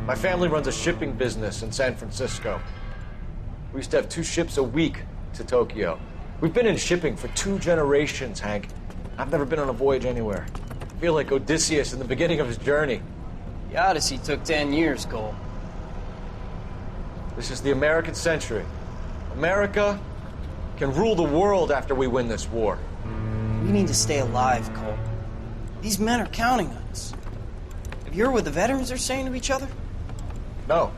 My family runs a shipping business in San Francisco. We used to have 2 ships a week to Tokyo. We've been in shipping for 2 generations, Hank. I've never been on a voyage anywhere. I feel like Odysseus in the beginning of his journey. The Odyssey took 10 years, Cole. This is the American century. America can rule the world after we win this war. We need to stay alive, Cole. These men are counting on us. Have you heard what the veterans are saying to each other? No.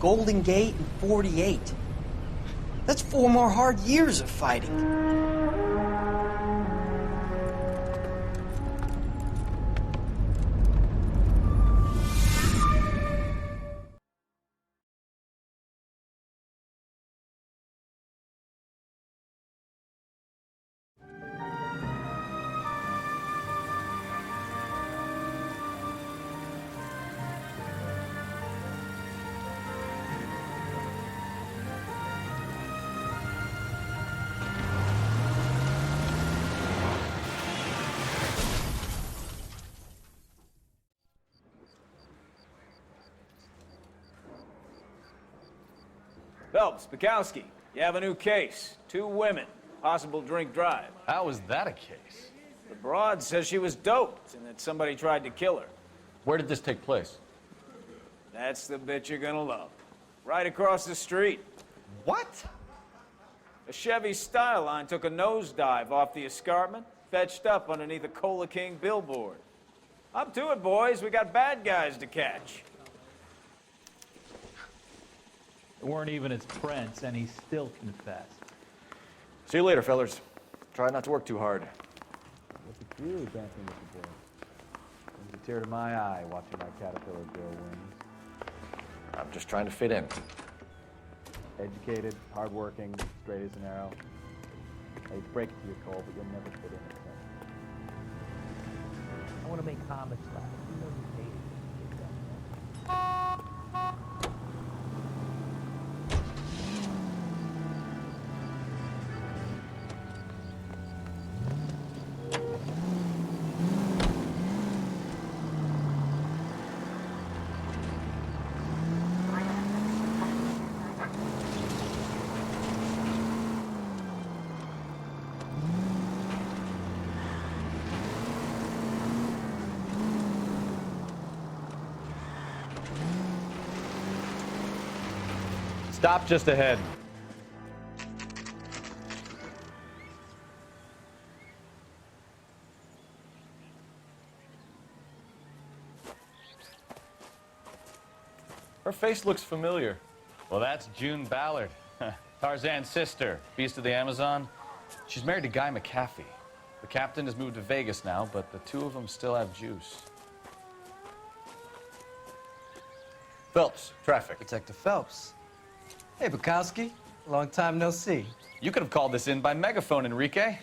Golden Gate in 48. That's 4 more hard years of fighting. Phelps, Bukowski, you have a new case. 2 women, possible drink drive. How is that a case? The broad says she was doped and that somebody tried to kill her. Where did this take place? That's the bit you're gonna love. Right across the street. What? A Chevy Styline took a nosedive off the escarpment, fetched up underneath a Cola King billboard. Up to it, boys. We got bad guys to catch. It weren't even his prints, and he still confessed. See you later, fellas. Try not to work too hard. What's it do, dancing with the boy? Brings a tear to my eye watching my caterpillar grow wings. I'm just trying to fit in. Educated, hardworking, straight as an arrow. I hate to break it to you, Cole, but you'll never fit in it. I want to make homage laugh. You know you hate it. Stop just ahead. Her face looks familiar. Well, that's June Ballard, Tarzan's sister, beast of the Amazon. She's married to Guy McAfee. The captain has moved to Vegas now, but the 2 of them still have juice. Phelps, traffic. Detective Phelps. Hey, Bukowski. Long time no see. You could have called this in by megaphone, Enrique.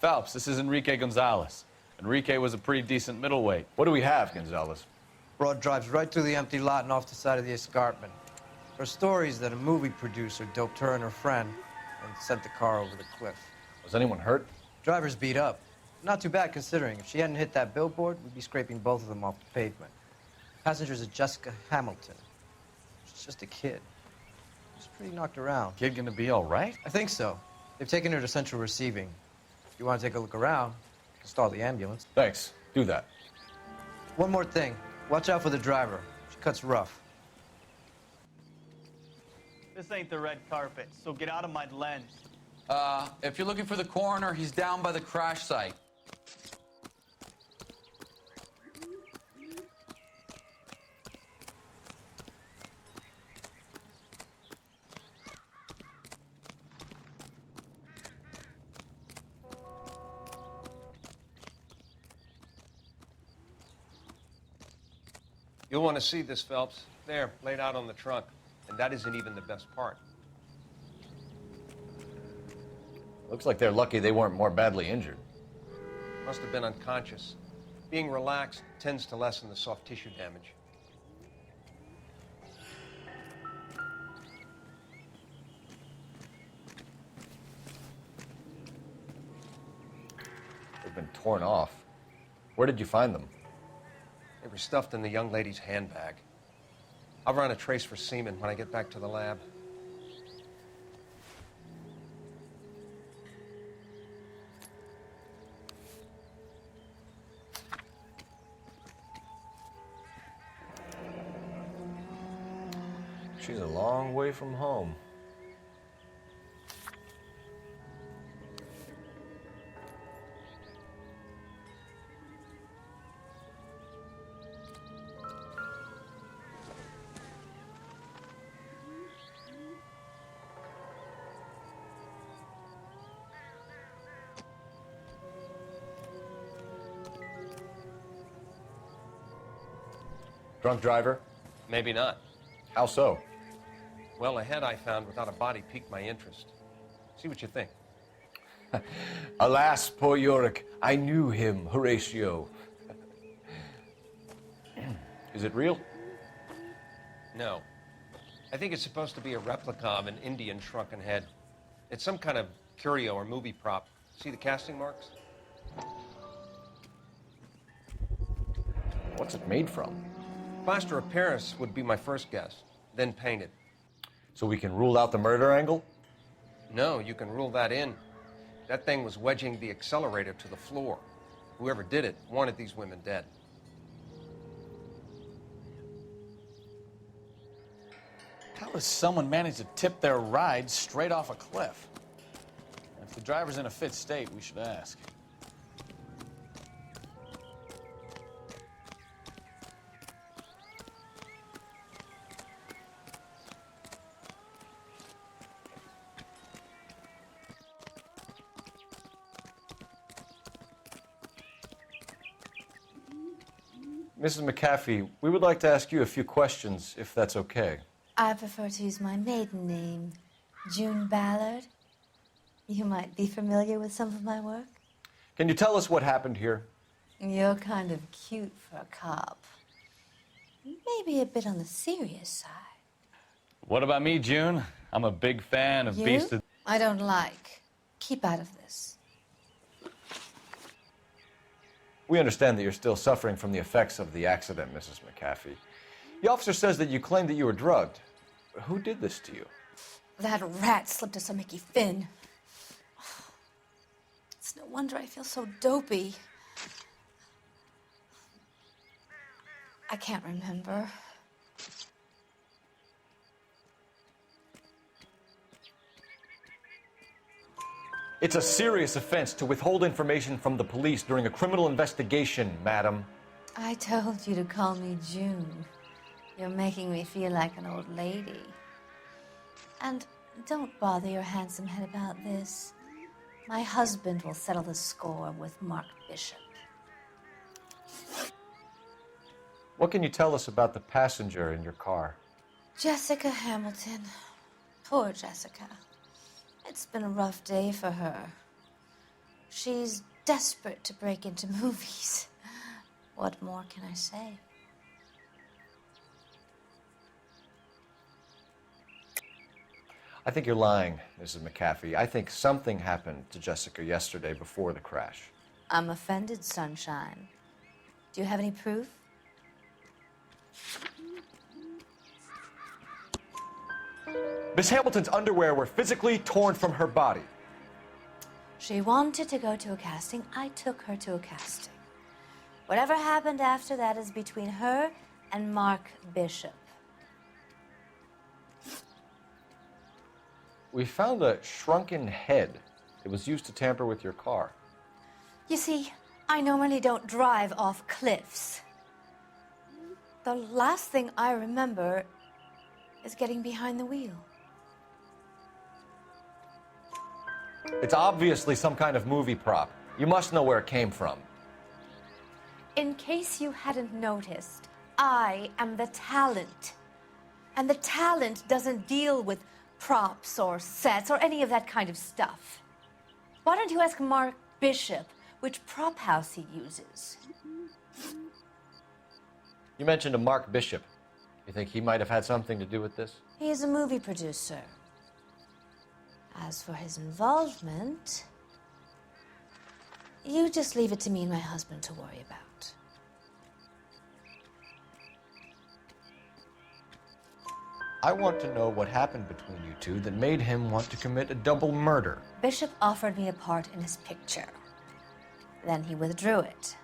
Phelps, this is Enrique Gonzalez. Enrique was a pretty decent middleweight. What do we have, Gonzalez? Broad drives right through the empty lot and off the side of the escarpment. Her stories that a movie producer doped her and her friend and sent the car over the cliff. Was anyone hurt? Driver's beat up. Not too bad considering. If she hadn't hit that billboard, we'd be scraping both of them off the pavement. Passenger's a Jessica Hamilton. She's just a kid. She's pretty knocked around. Kid gonna be all right? I think so. They've taken her to central receiving. If you want to take a look around, you can stall the ambulance. Thanks. Do that. One more thing. Watch out for the driver. She cuts rough. This ain't the red carpet, so get out of my lens. If you're looking for the coroner, he's down by the crash site. You'll want to see this, Phelps. There, laid out on the trunk. And that isn't even the best part. Looks like they're lucky they weren't more badly injured. Must have been unconscious. Being relaxed tends to lessen the soft tissue damage. They've been torn off. Where did you find them? They were stuffed in the young lady's handbag. I'll run a trace for semen when I get back to the lab. She's a long way from home. Drunk driver? Maybe not. How so? Well, a head I found without a body piqued my interest. See what you think. Alas, poor Yorick, I knew him, Horatio. Is it real? No. I think it's supposed to be a replica of an Indian shrunken head. It's some kind of curio or movie prop. See the casting marks? What's it made from? Plaster of Paris would be my first guess, then painted. So we can rule out the murder angle? No, you can rule that in. That thing was wedging the accelerator to the floor. Whoever did it wanted these women dead. How does someone manage to tip their ride straight off a cliff? If the driver's in a fit state, we should ask. Mrs. McAfee, we would like to ask you a few questions, if that's okay. I prefer to use my maiden name, June Ballard. You might be familiar with some of my work. Can you tell us what happened here? You're kind of cute for a cop. Maybe a bit on the serious side. What about me, June? I'm a big fan of You? Beast of... I don't like. Keep out of this. We understand that you're still suffering from the effects of the accident, Mrs. McAfee. The officer says that you claimed that you were drugged. Who did this to you? That rat slipped us a Mickey Finn. It's no wonder I feel so dopey. I can't remember. It's a serious offense to withhold information from the police during a criminal investigation, madam. I told you to call me June. You're making me feel like an old lady. And don't bother your handsome head about this. My husband will settle the score with Mark Bishop. What can you tell us about the passenger in your car? Jessica Hamilton. Poor Jessica. It's been a rough day for her. She's desperate to break into movies. What more can I say? I think you're lying, Mrs. McAfee. I think something happened to Jessica yesterday before the crash. I'm offended, Sunshine. Do you have any proof? Miss Hamilton's underwear were physically torn from her body. She wanted to go to a casting. I took her to a casting. Whatever happened after that is between her and Mark Bishop. We found a shrunken head. It was used to tamper with your car. You see, I normally don't drive off cliffs. The last thing I remember is getting behind the wheel. It's obviously some kind of movie prop. You must know where it came from. In case you hadn't noticed, I am the talent. And the talent doesn't deal with props or sets or any of that kind of stuff. Why don't you ask Mark Bishop which prop house he uses? You mentioned a Mark Bishop. You think he might have had something to do with this? He is a movie producer. As for his involvement, you just leave it to me and my husband to worry about. I want to know what happened between you two that made him want to commit a double murder. Bishop offered me a part in his picture. Then he withdrew it.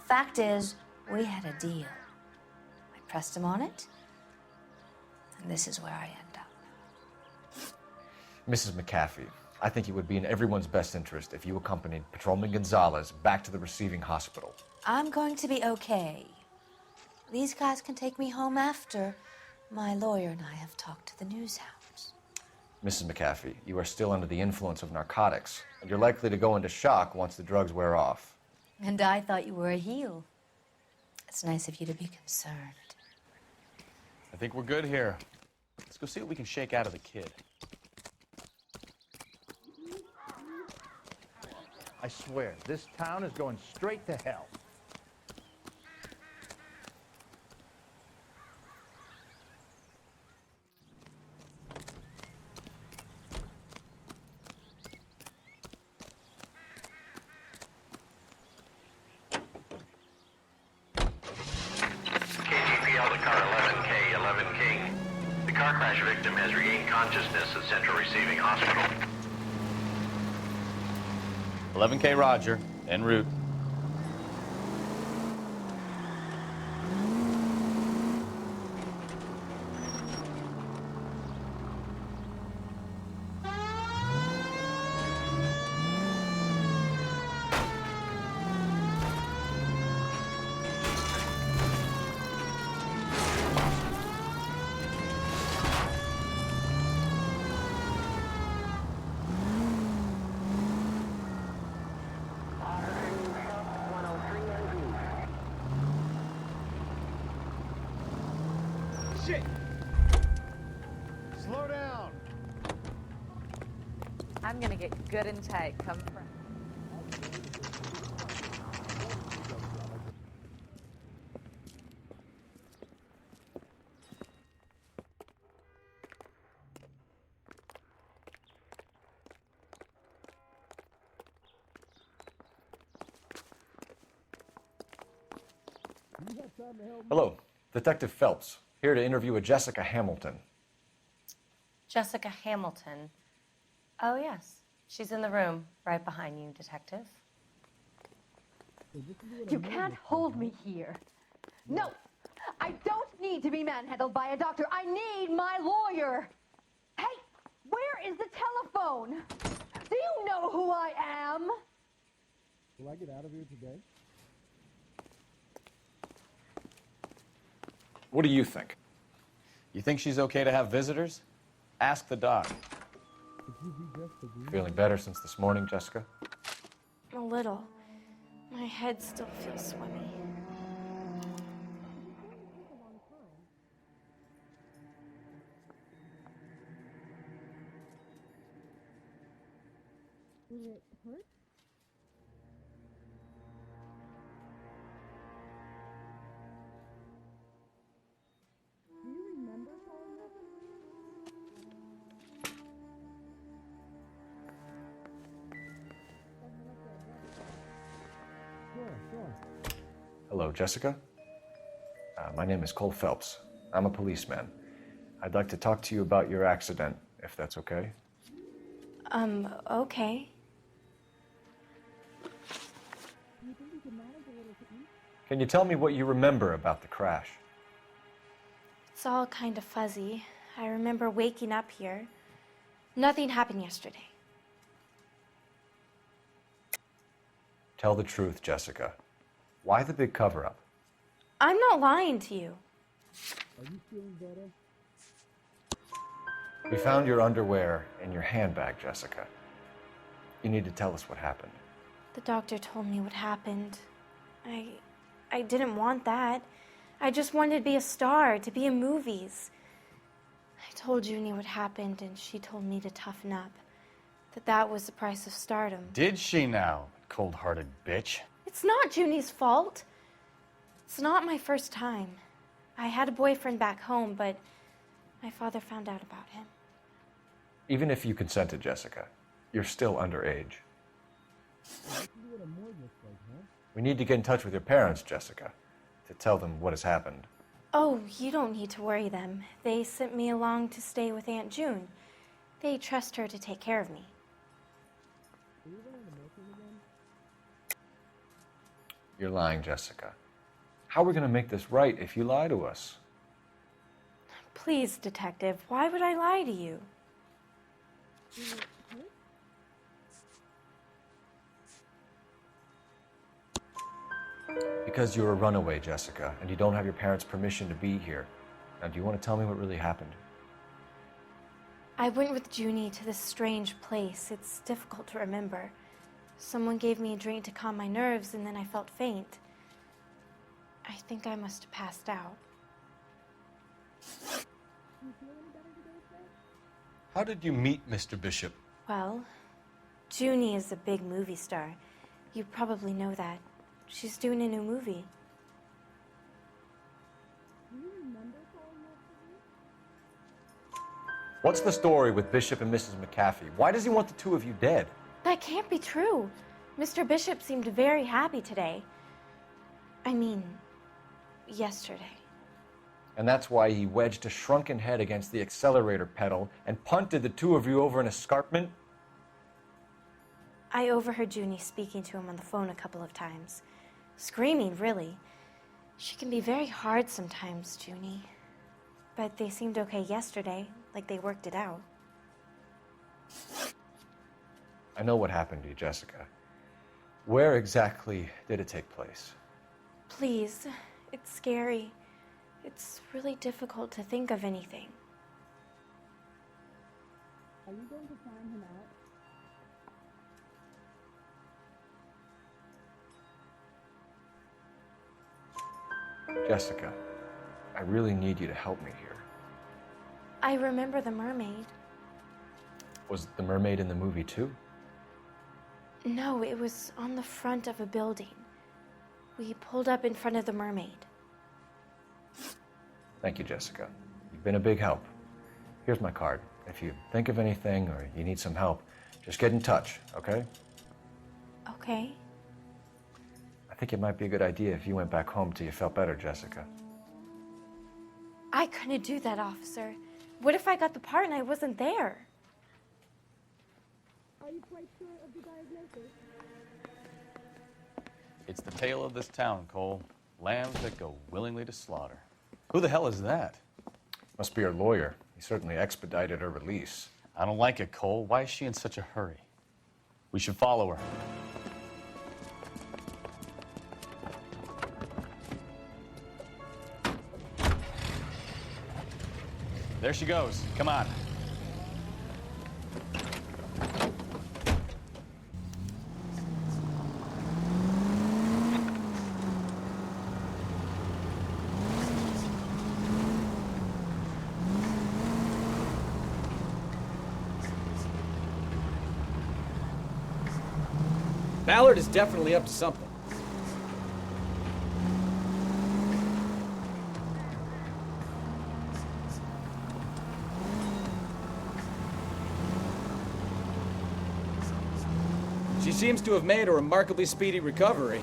Fact is, we had a deal. I pressed him on it, and this is where I end up. Mrs. McAfee, I think it would be in everyone's best interest if you accompanied Patrolman Gonzalez back to the receiving hospital. I'm going to be okay. These guys can take me home after my lawyer and I have talked to the news hounds. Mrs. McAfee, you are still under the influence of narcotics, and you're likely to go into shock once the drugs wear off. And I thought you were a heel. It's nice of you to be concerned. I think we're good here. Let's go see what we can shake out of the kid. I swear, this town is going straight to hell. KGPL to car 11K, 11 King. The car crash victim has regained consciousness at Central Receiving Hospital. 11K Roger, en route. Shit! Slow down! I'm gonna get good and tight, come from. Hello, Detective Phelps, here to interview a Jessica Hamilton. Jessica Hamilton. Oh, yes. She's in the room, right behind you, Detective. You can't hold me here. No, I don't need to be manhandled by a doctor. I need my lawyer. Hey, where is the telephone? Do you know who I am? Will I get out of here today? What do you think? You think she's okay to have visitors? Ask the doc. Feeling better since this morning, Jessica? A little. My head still feels swimmy. Will it hurt? Do you remember calling her? Sure. Hello, Jessica. My name is Cole Phelps. I'm a policeman. I'd like to talk to you about your accident, if that's okay. Okay. Can you tell me what you remember about the crash? It's all kind of fuzzy. I remember waking up here. Nothing happened yesterday. Tell the truth, Jessica. Why the big cover-up? I'm not lying to you. Are you feeling better? We found your underwear in your handbag, Jessica. You need to tell us what happened. The doctor told me what happened. I didn't want that. I just wanted to be a star, to be in movies. I told Junie what happened, and she told me to toughen up. That was the price of stardom. Did she now, cold-hearted bitch? It's not Junie's fault. It's not my first time. I had a boyfriend back home, but my father found out about him. Even if you consented, Jessica, you're still underage. We need to get in touch with your parents, Jessica, to tell them what has happened. Oh, you don't need to worry them. They sent me along to stay with Aunt June. They trust her to take care of me. You're lying, Jessica. How are we going to make this right if you lie to us? Please, Detective, why would I lie to you? Because you're a runaway, Jessica, and you don't have your parents' permission to be here. Now, do you want to tell me what really happened? I went with Junie to this strange place. It's difficult to remember. Someone gave me a drink to calm my nerves, and then I felt faint. I think I must have passed out. How did you meet Mr. Bishop? Well, Junie is a big movie star. You probably know that. She's doing a new movie. What's the story with Bishop and Mrs. McAfee? Why does he want the two of you dead? That can't be true. Mr. Bishop seemed very happy today. I mean, yesterday. And that's why he wedged a shrunken head against the accelerator pedal and punted the two of you over an escarpment? I overheard Junie speaking to him on the phone a couple of times. Screaming, really. She can be very hard sometimes, Junie. But they seemed okay yesterday, like they worked it out. I know what happened to you, Jessica. Where exactly did it take place? Please, it's scary. It's really difficult to think of anything. Are you going to find him out? Jessica, I really need you to help me here. I remember the mermaid. Was the mermaid in the movie too? No, it was on the front of a building. We pulled up in front of the mermaid. Thank you, Jessica. You've been a big help. Here's my card. If you think of anything or you need some help, just get in touch, okay? Okay. I think it might be a good idea if you went back home till you felt better, Jessica. I couldn't do that, officer. What if I got the part and I wasn't there? Are you quite sure of the diagnosis? It's the tale of this town, Cole. Lambs that go willingly to slaughter. Who the hell is that? Must be her lawyer. He certainly expedited her release. I don't like it, Cole. Why is she in such a hurry? We should follow her. There she goes. Come on. Ballard is definitely up to something. She seems to have made a remarkably speedy recovery.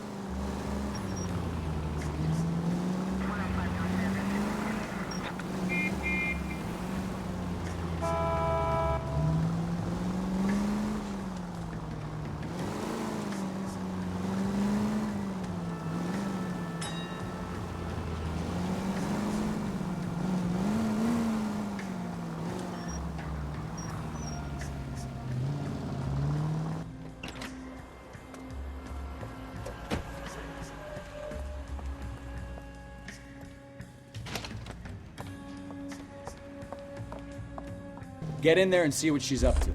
Get in there and see what she's up to.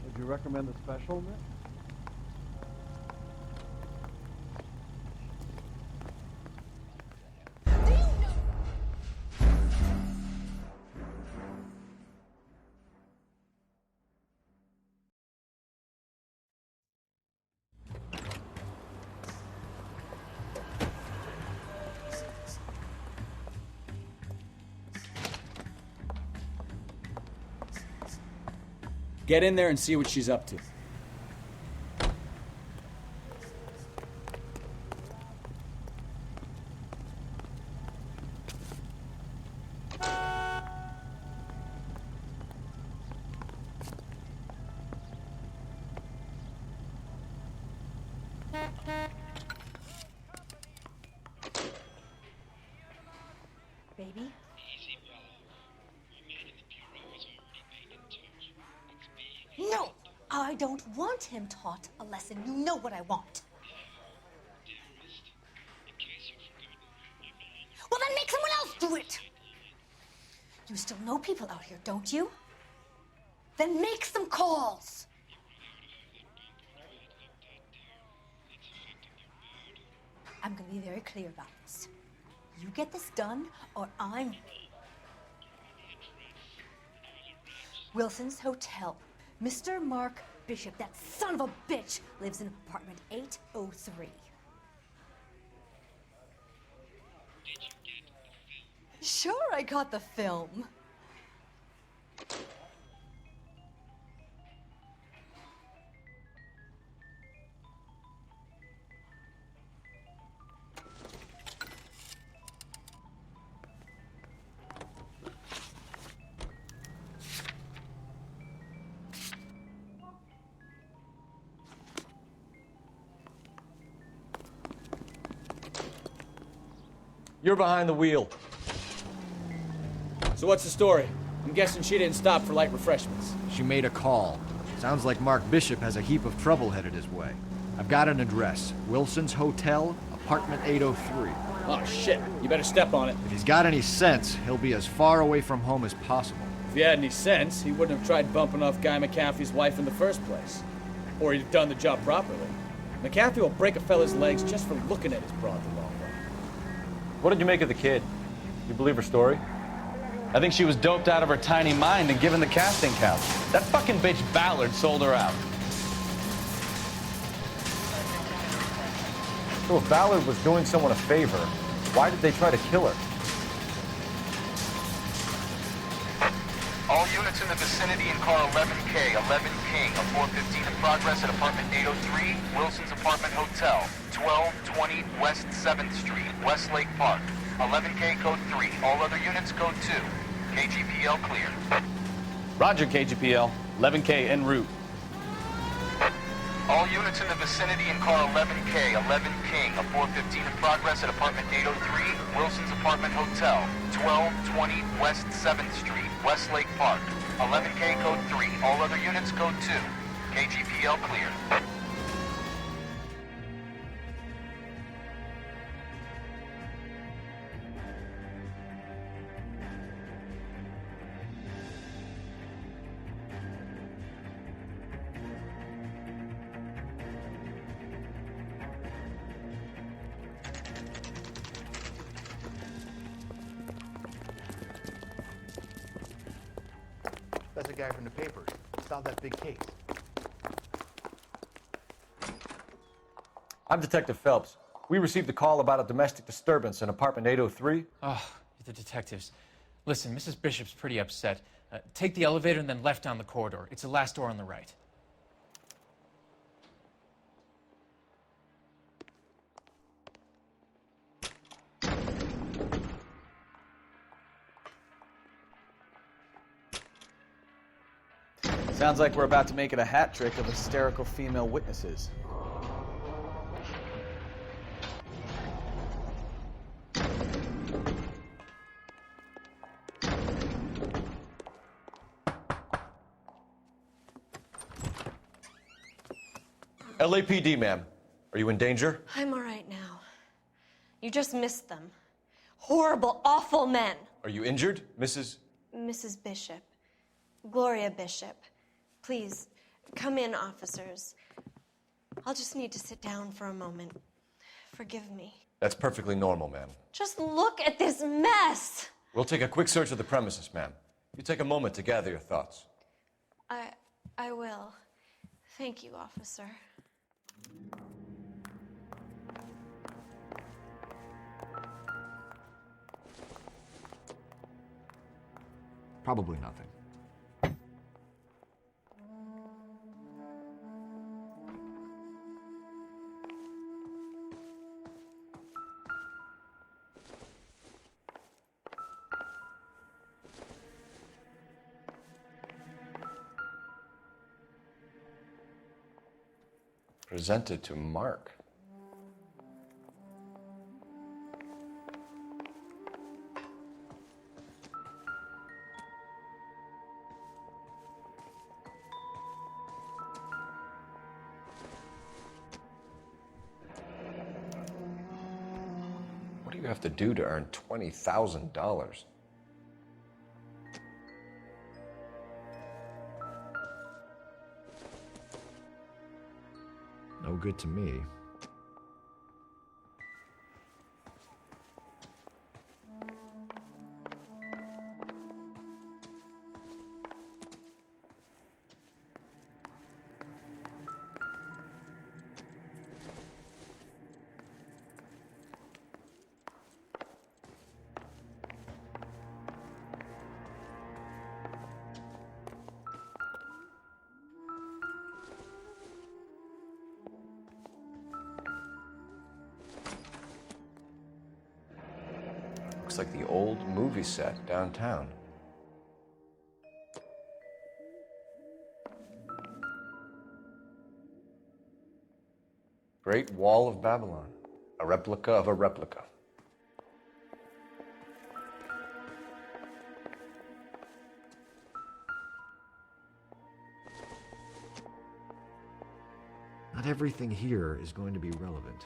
Would you recommend the special, Nick? Get in there and see what she's up to. Baby? No! I don't want him taught a lesson. You know what I want. Well, then make someone else do it! You still know people out here, don't you? Then make some calls! I'm gonna be very clear about this. You get this done, or I'm... Wilson's Hotel. Mr. Mark Bishop, that son of a bitch, lives in apartment 803. Sure, I got the film. You're behind the wheel. So what's the story? I'm guessing she didn't stop for light refreshments. She made a call. Sounds like Mark Bishop has a heap of trouble headed his way. I've got an address. Wilson's Hotel, apartment 803. Oh, shit. You better step on it. If he's got any sense, he'll be as far away from home as possible. If he had any sense, he wouldn't have tried bumping off Guy McCaffrey's wife in the first place. Or he'd have done the job properly. McCaffrey will break a fella's legs just for looking at his broad the wrong way. What did you make of the kid? You believe her story? I think she was doped out of her tiny mind and given the casting couch. That fucking bitch Ballard sold her out. So if Ballard was doing someone a favor, why did they try to kill her? All units in the vicinity in car 11K, 11 King, a 415 in progress at apartment 803, Wilson's Apartment Hotel, 1220 West 7th Street, Westlake Park. 11K code 3, all other units code 2. KGPL clear. Roger, KGPL. 11K en route. All units in the vicinity in car 11K, 11 King, a 415 in progress at apartment 803, Wilson's Apartment Hotel, 1220 West 7th Street, Westlake Park. 11K code 3, all other units code 2. KGPL clear. That's a guy from the papers. Solved that big case. I'm Detective Phelps. We received a call about a domestic disturbance in apartment 803. Oh, the detectives. Listen, Mrs. Bishop's pretty upset. Take the elevator and then left down the corridor. It's the last door on the right. Sounds like we're about to make it a hat trick of hysterical female witnesses. LAPD, ma'am. Are you in danger? I'm all right now. You just missed them. Horrible, awful men. Are you injured, Mrs.? Mrs. Bishop. Gloria Bishop. Please, come in, officers. I'll just need to sit down for a moment. Forgive me. That's perfectly normal, ma'am. Just look at this mess. We'll take a quick search of the premises, ma'am. You take a moment to gather your thoughts. I will. Thank you, officer. Probably nothing. Presented to Mark. What do you have to do to earn $20,000? No good to me. Looks like the old movie set downtown. Great Wall of Babylon, a replica of a replica. Not everything here is going to be relevant.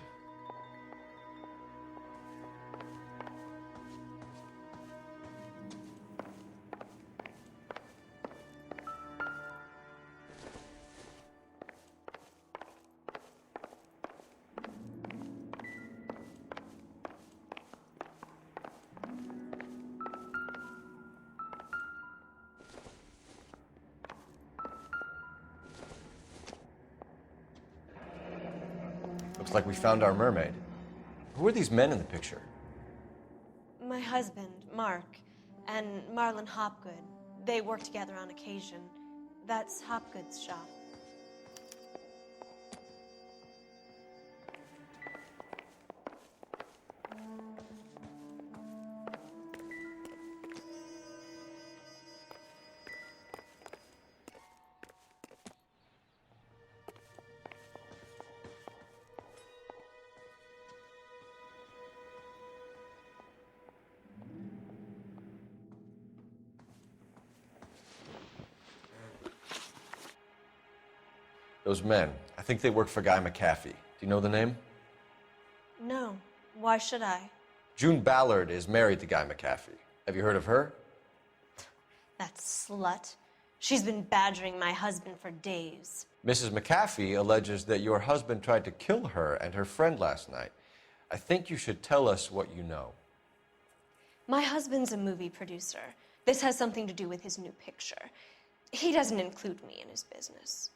Looks like we found our mermaid. Who are these men in the picture? My husband, Mark, and Marlon Hopgood. They work together on occasion. That's Hopgood's shop. Those men, I think they work for Guy McAfee. Do you know the name? No. Why should I? June Ballard is married to Guy McAfee. Have you heard of her? That slut. She's been badgering my husband for days. Mrs. McAfee alleges that your husband tried to kill her and her friend last night. I think you should tell us what you know. My husband's a movie producer. This has something to do with his new picture. He doesn't include me in his business.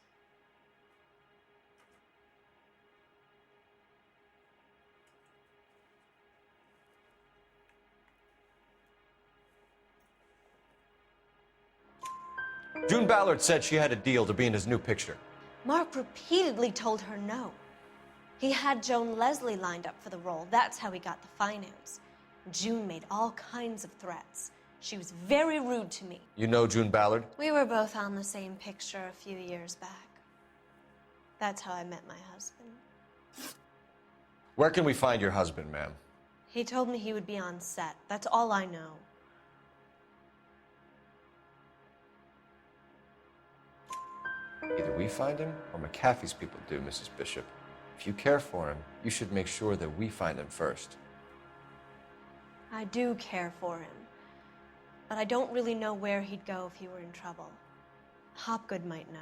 June Ballard said she had a deal to be in his new picture. Mark repeatedly told her no. He had Joan Leslie lined up for the role. That's how he got the finance. June made all kinds of threats. She was very rude to me. You know June Ballard? We were both on the same picture a few years back. That's how I met my husband. Where can we find your husband, ma'am? He told me he would be on set. That's all I know. Either we find him or McAfee's people do, Mrs. Bishop. If you care for him, you should make sure that we find him first. I do care for him, but I don't really know where he'd go if he were in trouble. Hopgood might know.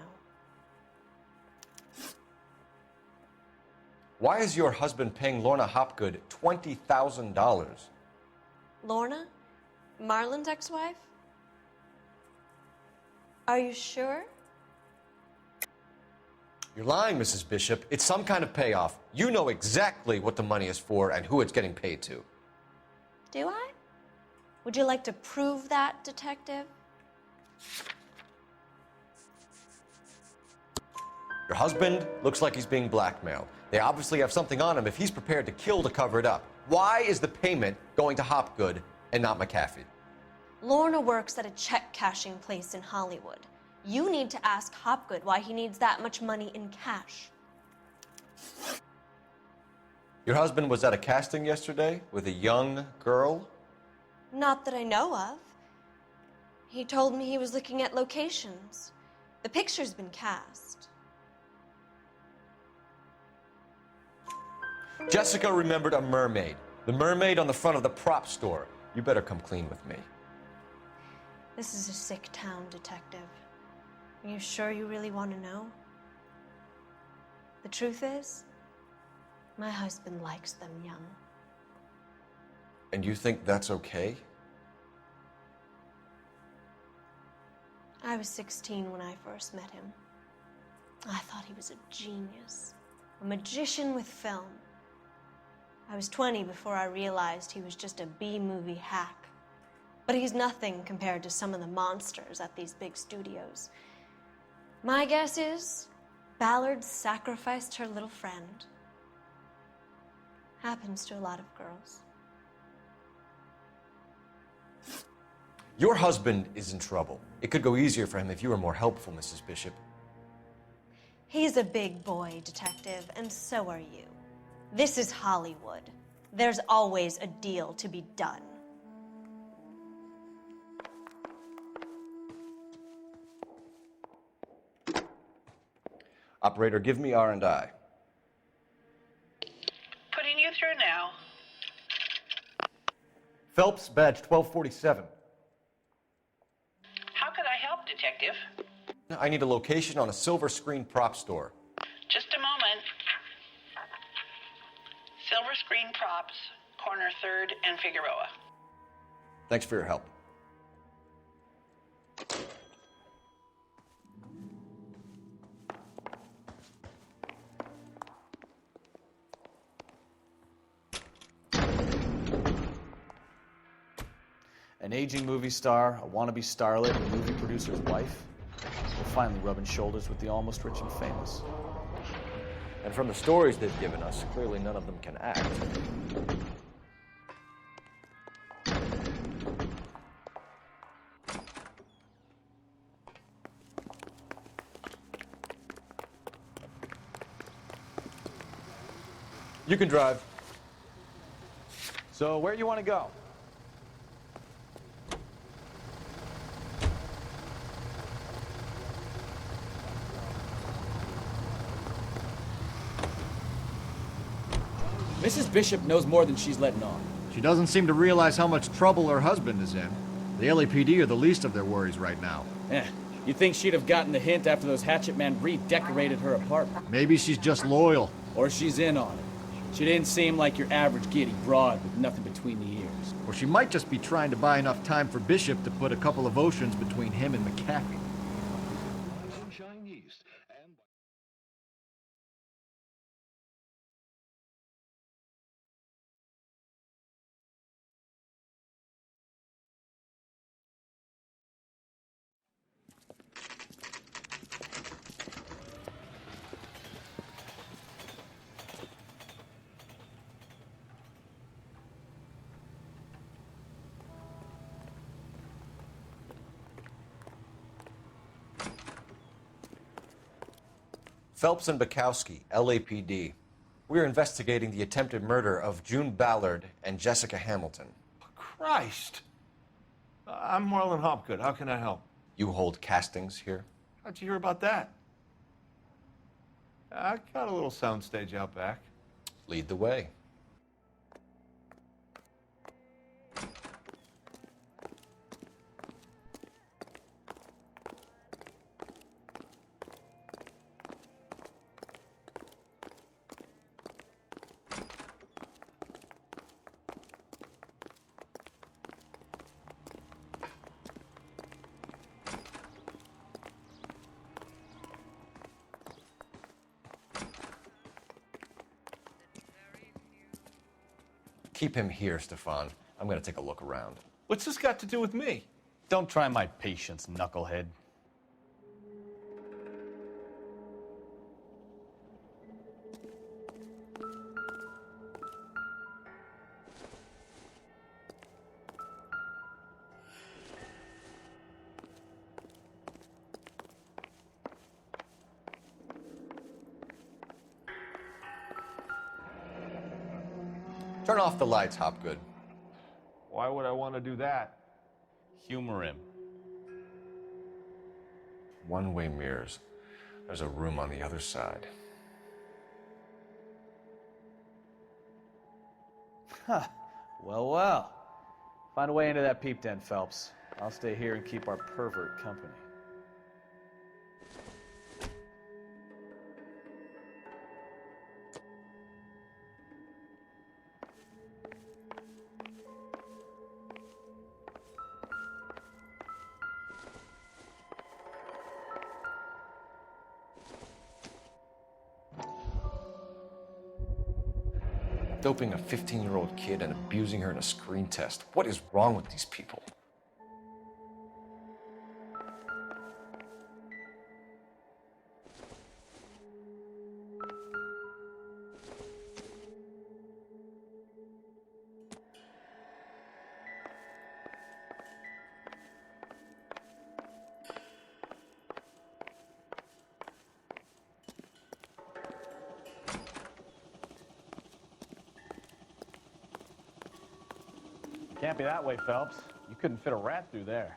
Why is your husband paying Lorna Hopgood $20,000? Lorna? Marlon's ex-wife? Are you sure? You're lying, Mrs. Bishop. It's some kind of payoff. You know exactly what the money is for and who it's getting paid to. Do I? Would you like to prove that, detective? Your husband looks like he's being blackmailed. They obviously have something on him if he's prepared to kill to cover it up. Why is the payment going to Hopgood and not McAfee? Lorna works at a check-cashing place in Hollywood. You need to ask Hopgood why he needs that much money in cash. Your husband was at a casting yesterday with a young girl? Not that I know of. He told me he was looking at locations. The picture's been cast. Jessica remembered a mermaid. The mermaid on the front of the prop store. You better come clean with me. This is a sick town, Detective. Are you sure you really want to know? The truth is, my husband likes them young. And you think that's okay? I was 16 when I first met him. I thought he was a genius, a magician with film. I was 20 before I realized he was just a B-movie hack. But he's nothing compared to some of the monsters at these big studios. My guess is Ballard sacrificed her little friend. Happens to a lot of girls. Your husband is in trouble. It could go easier for him if you were more helpful, Mrs. Bishop. He's a big boy, Detective, and so are you. This is Hollywood. There's always a deal to be done. Operator, give me R&I. Putting you through now. Phelps, badge 1247. How could I help, Detective? I need a location on a silver screen prop store. Just a moment. Silver Screen Props, corner 3rd and Figueroa. Thanks for your help. An aging movie star, a wannabe starlet, a movie producer's wife. We're finally rubbing shoulders with the almost rich and famous. And from the stories they've given us, clearly none of them can act. You can drive. So, where do you want to go? Mrs. Bishop knows more than she's letting on. She doesn't seem to realize how much trouble her husband is in. The LAPD are the least of their worries right now. You'd think she'd have gotten the hint after those hatchet men redecorated her apartment. Maybe she's just loyal. Or she's in on it. She didn't seem like your average giddy broad with nothing between the ears. Or she might just be trying to buy enough time for Bishop to put a couple of oceans between him and McAfee. Phelps and Bukowski, LAPD. We're investigating the attempted murder of June Ballard and Jessica Hamilton. Christ! I'm Marlon Hopgood. How can I help? You hold castings here? How'd you hear about that? I got a little soundstage out back. Lead the way. Keep him here, Stefan. I'm gonna take a look around. What's this got to do with me? Don't try my patience, knucklehead. Turn off the lights, Hopgood. Why would I want to do that? Humor him. One-way mirrors. There's a room on the other side. Huh. Well, well. Find a way into that peep den, Phelps. I'll stay here and keep our pervert company. Doping a 15-year-old kid and abusing her in a screen test. What is wrong with these people? Can't be that way, Phelps. You couldn't fit a rat through there.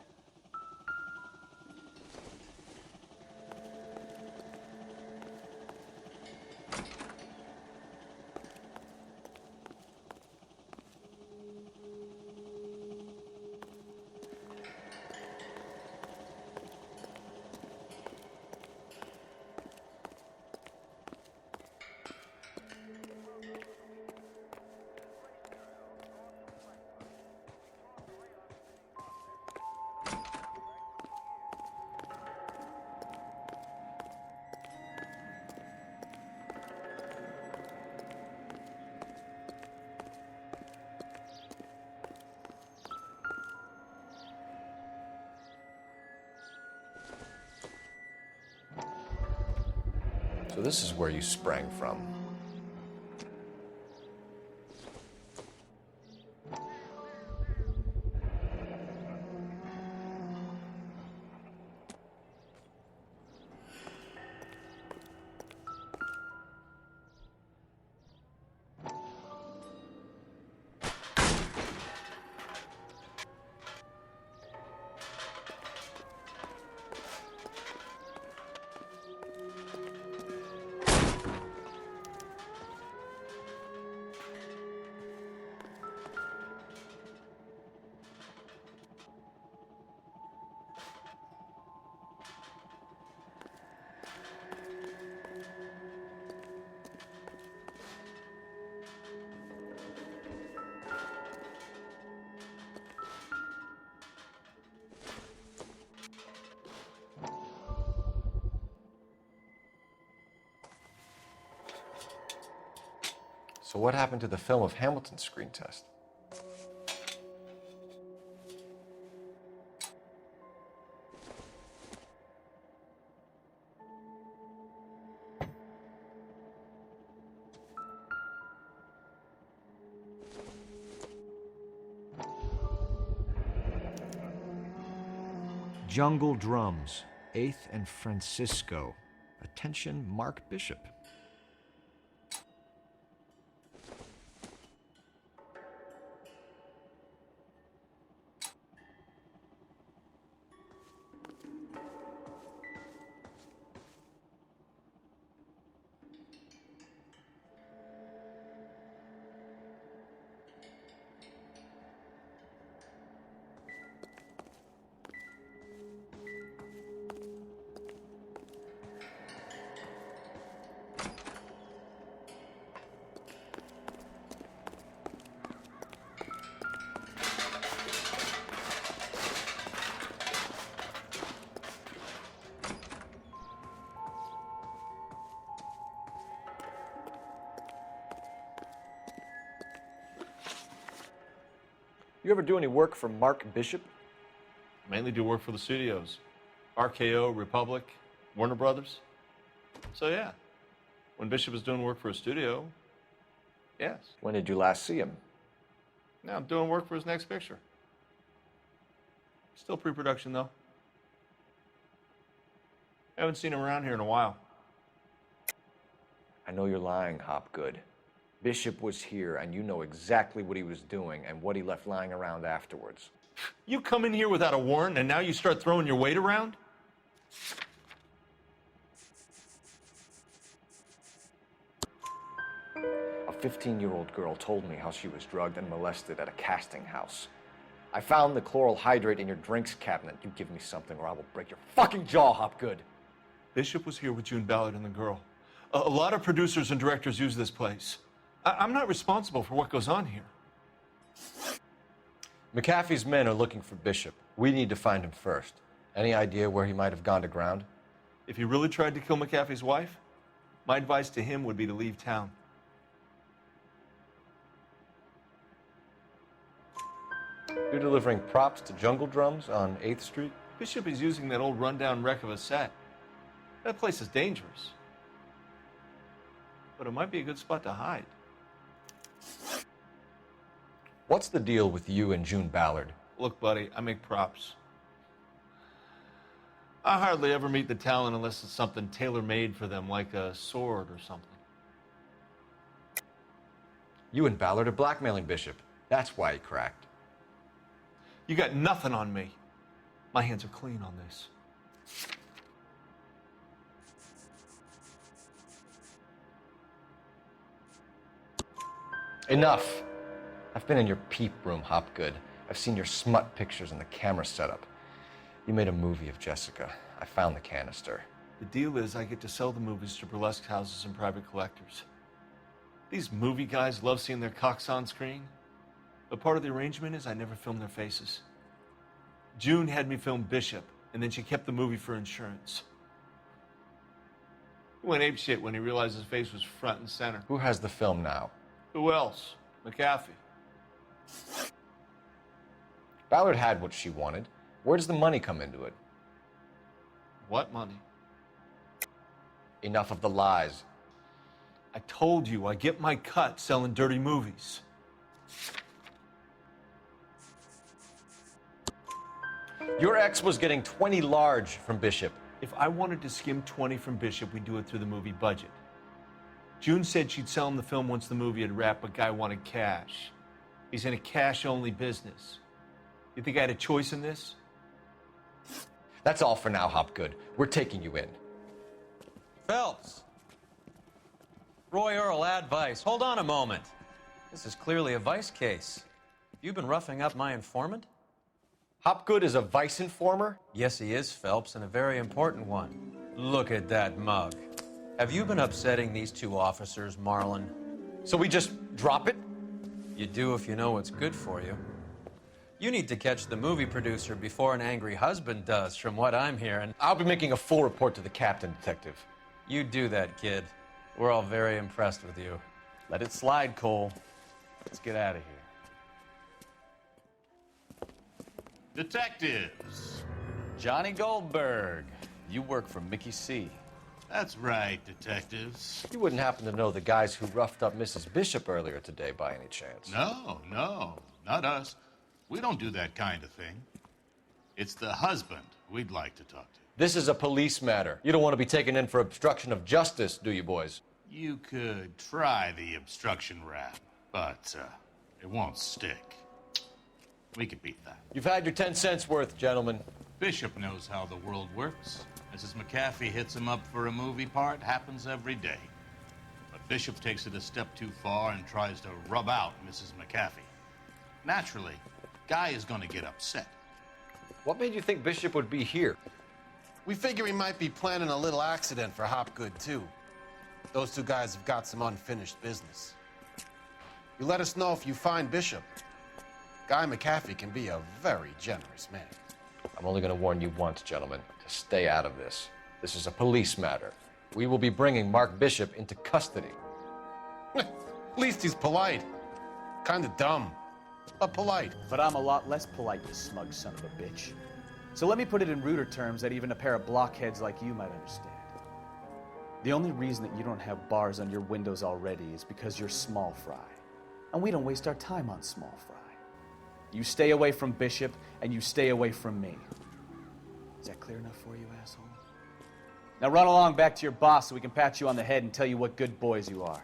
So this is where you sprang from. So what happened to the film of Hamilton's screen test? Jungle Drums, 8th and Francisco. Attention, Mark Bishop. You ever do any work for Mark Bishop? Mainly do work for the studios. RKO, Republic, Warner Brothers. So yeah, when Bishop is doing work for a studio, yes. When did you last see him? Now I'm doing work for his next picture. Still pre-production though. Haven't seen him around here in a while. I know you're lying, Hopgood. Bishop was here, and you know exactly what he was doing and what he left lying around afterwards. You come in here without a warrant, and now you start throwing your weight around? A 15-year-old girl told me how she was drugged and molested at a casting house. I found the chloral hydrate in your drinks cabinet. You give me something or I will break your fucking jaw, Hopgood. Bishop was here with June Ballard and the girl. A lot of producers and directors use this place. I'm not responsible for what goes on here. McAfee's men are looking for Bishop. We need to find him first. Any idea where he might have gone to ground? If he really tried to kill McAfee's wife, my advice to him would be to leave town. You're delivering props to Jungle Drums on 8th Street? Bishop is using that old rundown wreck of a set. That place is dangerous. But it might be a good spot to hide. What's the deal with you and June Ballard? Look, buddy, I make props. I hardly ever meet the talent unless it's something tailor-made for them, like a sword or something. You and Ballard are blackmailing Bishop. That's why he cracked. You got nothing on me. My hands are clean on this. Enough. I've been in your peep room, Hopgood. I've seen your smut pictures and the camera setup. You made a movie of Jessica. I found the canister. The deal is I get to sell the movies to burlesque houses and private collectors. These movie guys love seeing their cocks on screen. But part of the arrangement is I never film their faces. June had me film Bishop, and then she kept the movie for insurance. He went apeshit when he realized his face was front and center. Who has the film now? Who else? McAfee. Ballard had what she wanted. Where does the money come into it? What money? Enough of the lies. I told you I get my cut selling dirty movies. Your ex was getting 20 large from Bishop. If I wanted to skim 20 from Bishop, we'd do it through the movie budget. June said she'd sell him the film once the movie had wrapped, but Guy wanted cash. He's in a cash-only business. You think I had a choice in this? That's all for now, Hopgood. We're taking you in. Phelps. Roy Earl, advice. Hold on a moment. This is clearly a vice case. You've been roughing up my informant? Hopgood is a vice informer? Yes, he is, Phelps, and a very important one. Look at that mug. Have you been upsetting these two officers, Marlin? So we just drop it? You do if you know what's good for you. You need to catch the movie producer before an angry husband does, from what I'm hearing. I'll be making a full report to the captain, Detective. You do that, kid. We're all very impressed with you. Let it slide, Cole. Let's get out of here. Detectives. Johnny Goldberg. You work for Mickey C. That's right, detectives. You wouldn't happen to know the guys who roughed up Mrs. Bishop earlier today by any chance? No, not us. We don't do that kind of thing. It's the husband we'd like to talk to. This is a police matter. You don't want to be taken in for obstruction of justice, do you, boys? You could try the obstruction rap, but it won't stick. We could beat that. You've had your 10 cents worth, gentlemen. Bishop knows how the world works. Mrs. McAfee hits him up for a movie part, happens every day. But Bishop takes it a step too far and tries to rub out Mrs. McAfee. Naturally, Guy is going to get upset. What made you think Bishop would be here? We figure he might be planning a little accident for Hopgood, too. Those two guys have got some unfinished business. You let us know if you find Bishop. Guy McAfee can be a very generous man. I'm only going to warn you once, gentlemen, to stay out of this. This is a police matter. We will be bringing Mark Bishop into custody. At least he's polite. Kind of dumb, but polite. But I'm a lot less polite, you smug son of a bitch. So let me put it in ruder terms that even a pair of blockheads like you might understand. The only reason that you don't have bars on your windows already is because you're small fry. And we don't waste our time on small fry. You stay away from Bishop, and you stay away from me. Is that clear enough for you, asshole? Now run along back to your boss so we can pat you on the head and tell you what good boys you are.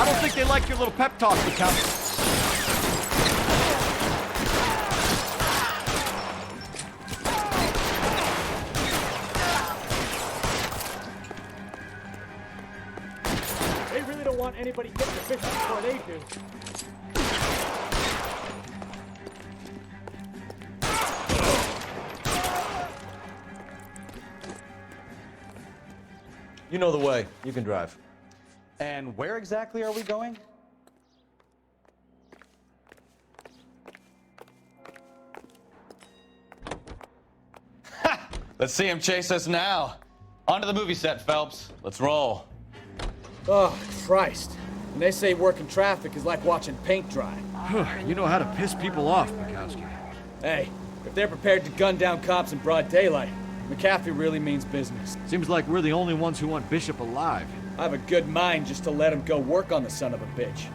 I don't think they like your little pep talk, McCaffrey. They really don't want anybody getting the Bishop before they do. You know the way. You can drive. And where exactly are we going? Let's see him chase us now. Onto the movie set, Phelps. Let's roll. Oh, Christ. When they say working traffic is like watching paint dry. You know how to piss people off, Mikowski. Hey, if they're prepared to gun down cops in broad daylight, McAfee really means business. Seems like we're the only ones who want Bishop alive. I have a good mind just to let him go work on the son of a bitch.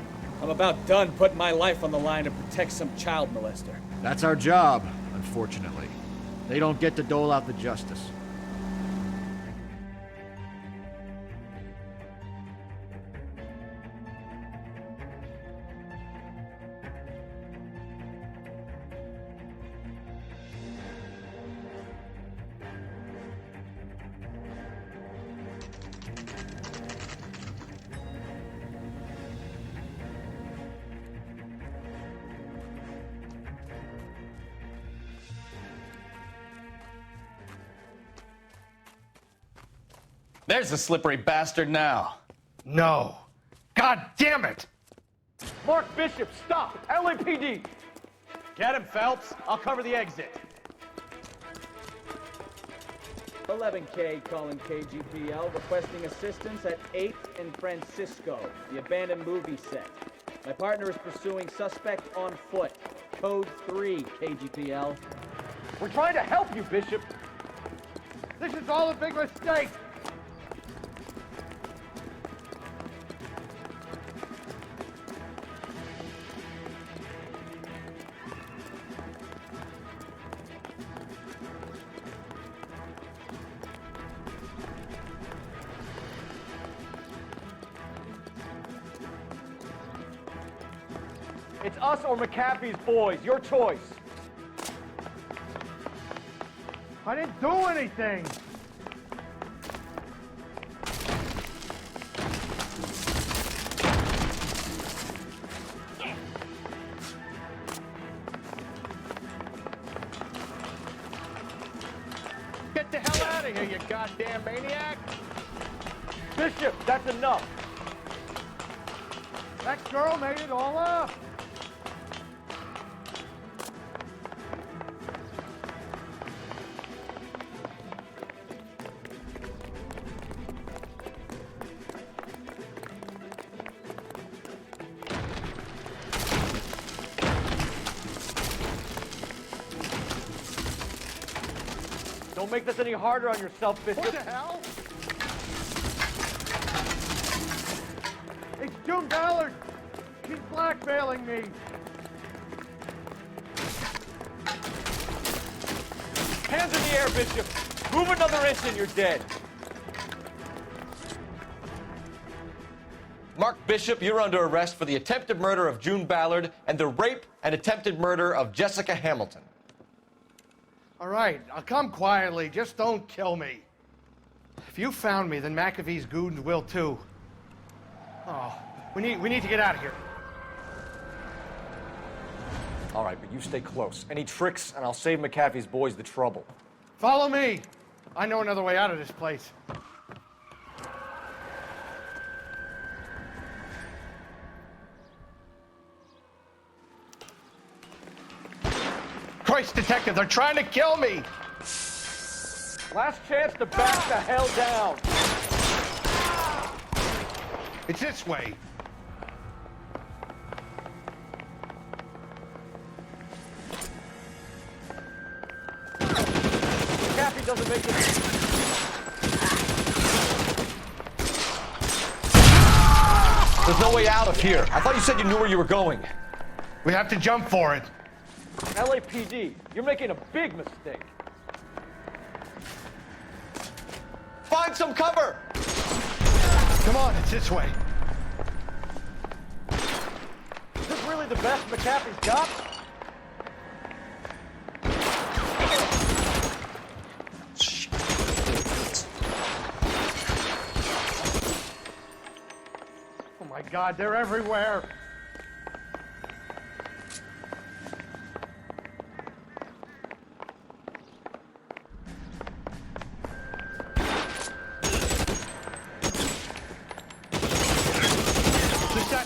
I'm about done putting my life on the line to protect some child molester. That's our job, unfortunately. They don't get to dole out the justice. There's the slippery bastard now. No. God damn it! Mark Bishop, stop! LAPD! Get him, Phelps. I'll cover the exit. 11K calling KGPL, requesting assistance at 8th and Francisco, the abandoned movie set. My partner is pursuing suspect on foot. Code 3, KGPL. We're trying to help you, Bishop. This is all a big mistake. It's us or McAfee's boys. Your choice. I didn't do anything. Get the hell out of here, you goddamn maniac! Bishop, that's enough. That girl made it all up. Don't make this any harder on yourself, Bishop. What the hell? It's June Ballard. She's blackmailing me. Hands in the air, Bishop. Move another inch and you're dead. Mark Bishop, you're under arrest for the attempted murder of June Ballard and the rape and attempted murder of Jessica Hamilton. All right, I'll come quietly. Just don't kill me. If you found me, then McAfee's goons will too. Oh, we need to get out of here. All right, but you stay close. Any tricks, and I'll save McAfee's boys the trouble. Follow me. I know another way out of this place. Christ, detective, they're trying to kill me! Last chance to back the hell down. It's this way. McAfee doesn't make this. There's no way out of here. I thought you said you knew where you were going. We have to jump for it. LAPD, you're making a big mistake. Find some cover! Come on, it's this way. the best McAfee's got? Oh my God, they're everywhere.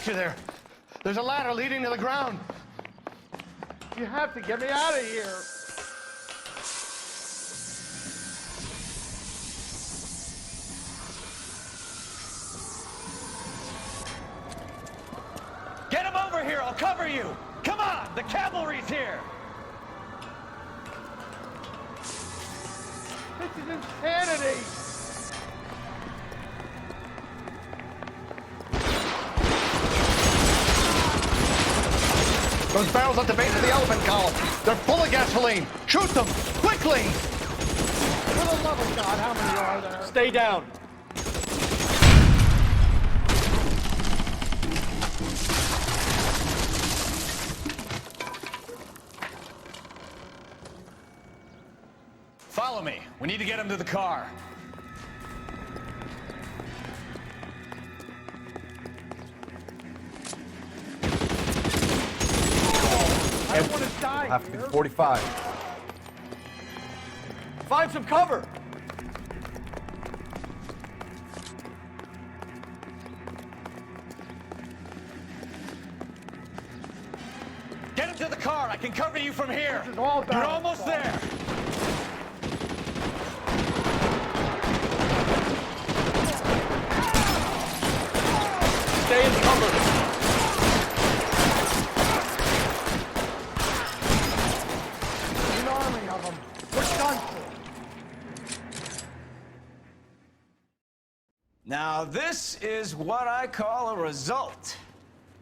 There. There's a ladder leading to the ground. You have to get me out of here. Get him over here, I'll cover you. Come on, the cavalry's here. This is insanity. Those barrels at the base of the elephant column. They're full of gasoline. Shoot them, quickly! For the love of God, how many are there? Stay down. Follow me. We need to get him to the car. I don't want to die. Have to be 45. Find some cover. Get him to the car. I can cover you from here. This is all You're almost there. Stay in cover. An army of them. We're done for. Now, this is what I call a result.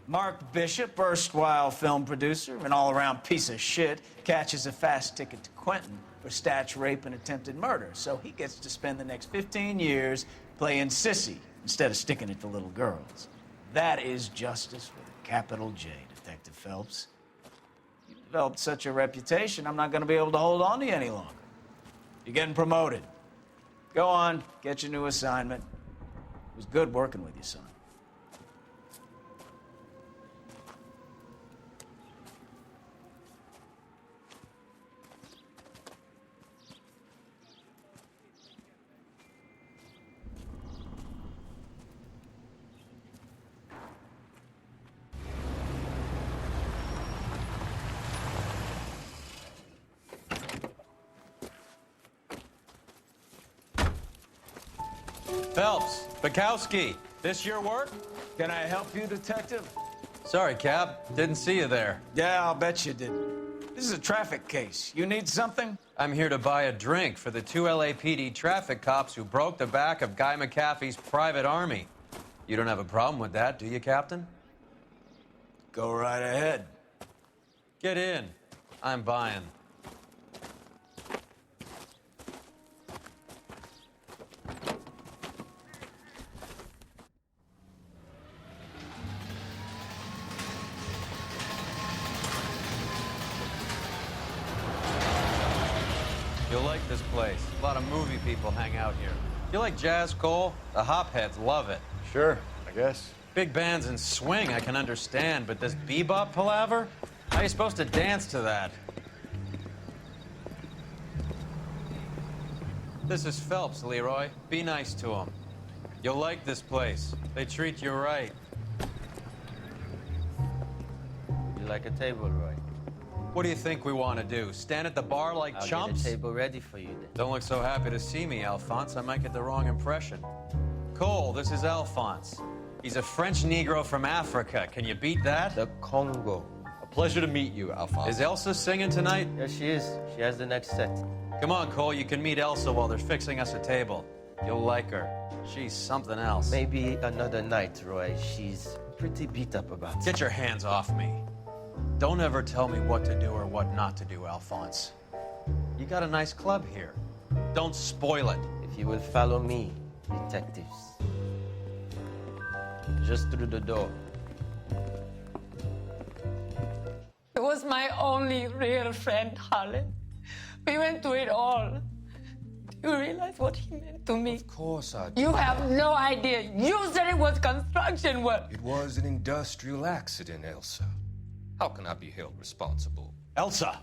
Mark Bishop, erstwhile film producer and all-around piece of shit, catches a fast ticket to Quentin for statch rape and attempted murder. So he gets to spend the next 15 years playing sissy instead of sticking it to little girls. That is justice with a capital J, Detective Phelps. You've developed such a reputation, I'm not going to be able to hold on to you any longer. You're getting promoted. Go on, get your new assignment. It was good working with you, son. Phelps, Bukowski, this your work? Can I help you, Detective? Sorry, Cap. Didn't see you there. Yeah, I'll bet you didn't. This is a traffic case. You need something? I'm here to buy a drink for the 2 LAPD traffic cops who broke the back of Guy McAfee's private army. You don't have a problem with that, do you, Captain? Go right ahead. Get in. I'm buying. You'll like this place. A lot of movie people hang out here. You like jazz, Cole? The hopheads love it. Sure, I guess. Big bands and swing I can understand, but this bebop palaver? How are you supposed to dance to that? This is Phelps, Leroy. Be nice to him. You'll like this place. They treat you right. You like a table, Roy? What do you think we want to do? Stand at the bar like I'll chumps? get a table ready for you then. Don't look so happy to see me, Alphonse. I might get the wrong impression. Cole, this is Alphonse. He's a French Negro from Africa. Can you beat that? The Congo. A pleasure to meet you, Alphonse. Is Elsa singing tonight? Yes, she is. She has the next set. Come on, Cole. You can meet Elsa while they're fixing us a table. You'll like her. She's something else. Maybe another night, Roy. She's pretty beat up about it. Get your hands off me. Don't ever tell me what to do or what not to do, Alphonse. You got a nice club here. Don't spoil it. If you will follow me, detectives. Just through the door. was my only real friend, Harlan. We went through it all. Do you realize what he meant to me? Of course I do. You have no idea. You said it was construction work. It was an industrial accident, Elsa. How can I be held responsible? Elsa,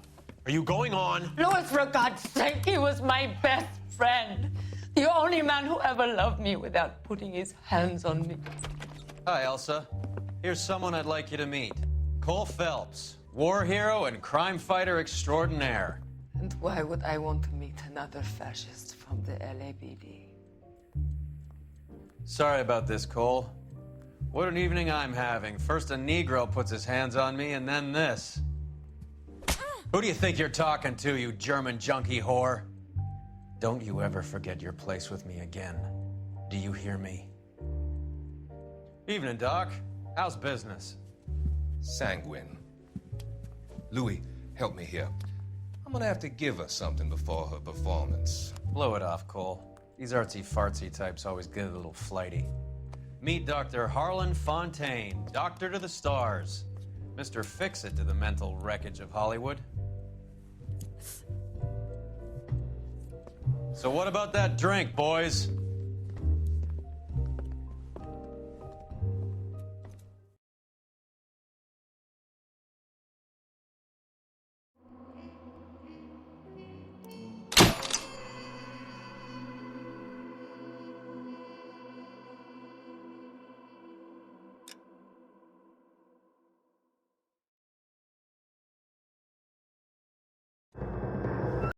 are you going on? Louis, for God's sake, he was my best friend. The only man who ever loved me without putting his hands on me. Hi, Elsa. Here's someone I'd like you to meet. Cole Phelps, war hero and crime fighter extraordinaire. And why would I want to meet another fascist from the LAPD? Sorry about this, Cole. What an evening I'm having. First a Negro puts his hands on me, and then this. Who do you think you're talking to, you German junkie whore? Don't you ever forget your place with me again. Do you hear me? Evening, Doc. How's business? Sanguine. Louis, help me here. I'm gonna have to give her something before her performance. Blow it off, Cole. These artsy-fartsy types always get a little flighty. Meet Dr. Harlan Fontaine, doctor to the stars. Mr. Fix-It to the mental wreckage of Hollywood. So what about that drink, boys?